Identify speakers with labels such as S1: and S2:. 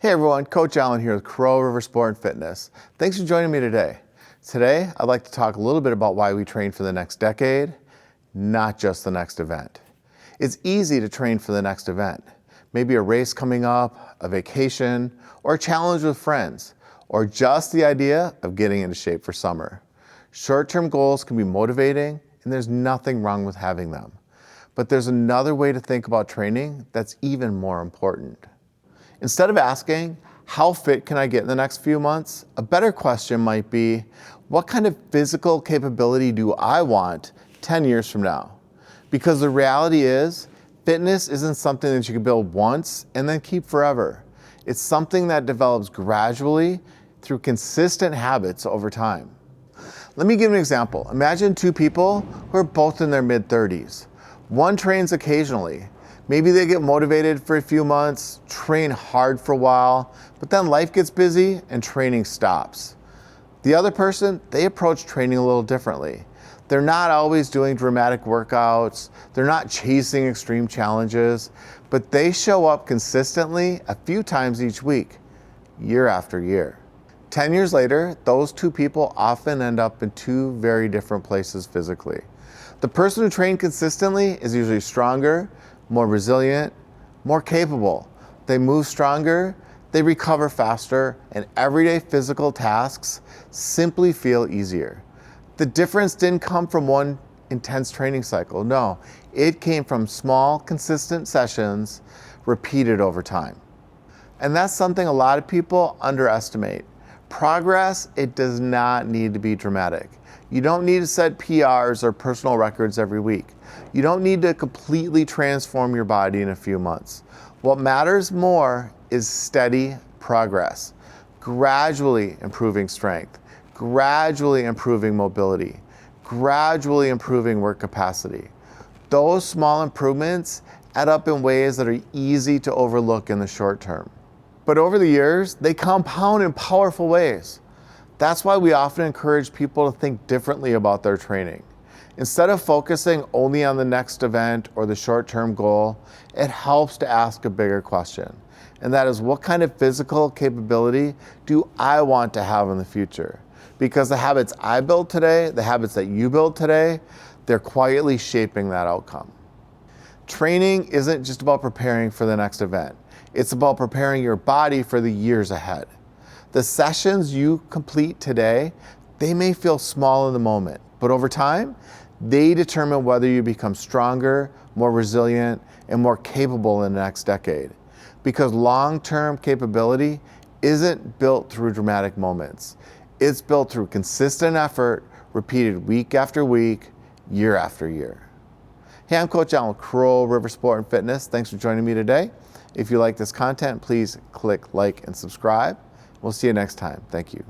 S1: Hey everyone, Coach Allen here with Crow River Sport and Fitness. Thanks for joining me today. Today, I'd like to talk a little bit about why we train for the next decade, not just the next event. It's easy to train for the next event. Maybe a race coming up, a vacation, or a challenge with friends, or just the idea of getting into shape for summer. Short-term goals can be motivating, and there's nothing wrong with having them. But there's another way to think about training that's even more important. Instead of asking, how fit can I get in the next few months? A better question might be, what kind of physical capability do I want 10 years from now? Because the reality is, fitness isn't something that you can build once and then keep forever. It's something that develops gradually through consistent habits over time. Let me give an example. Imagine two people who are both in their mid-30s. One trains occasionally. Maybe they get motivated for a few months, train hard for a while, but then life gets busy and training stops. The other person, they approach training a little differently. They're not always doing dramatic workouts, they're not chasing extreme challenges, but they show up consistently a few times each week, year after year. 10 years later, those two people often end up in two very different places physically. The person who trained consistently is usually stronger, more resilient, more capable. They move stronger, they recover faster, and everyday physical tasks simply feel easier. The difference didn't come from one intense training cycle. No, it came from small, consistent sessions repeated over time. And that's something a lot of people underestimate. Progress, it does not need to be dramatic. You don't need to set PRs or personal records every week. You don't need to completely transform your body in a few months. What matters more is steady progress, gradually improving strength, gradually improving mobility, gradually improving work capacity. Those small improvements add up in ways that are easy to overlook in the short term. But over the years, they compound in powerful ways. That's why we often encourage people to think differently about their training. Instead of focusing only on the next event or the short-term goal, it helps to ask a bigger question. And that is, what kind of physical capability do I want to have in the future? Because the habits I build today, the habits that you build today, they're quietly shaping that outcome. Training isn't just about preparing for the next event. It's about preparing your body for the years ahead. The sessions you complete today, they may feel small in the moment, but over time, they determine whether you become stronger, more resilient, and more capable in the next decade. Because long-term capability isn't built through dramatic moments. It's built through consistent effort, repeated week after week, year after year. Hey, I'm Coach Allen with Crow River Sport and Fitness. Thanks for joining me today. If you like this content, please click like and subscribe. We'll see you next time. Thank you.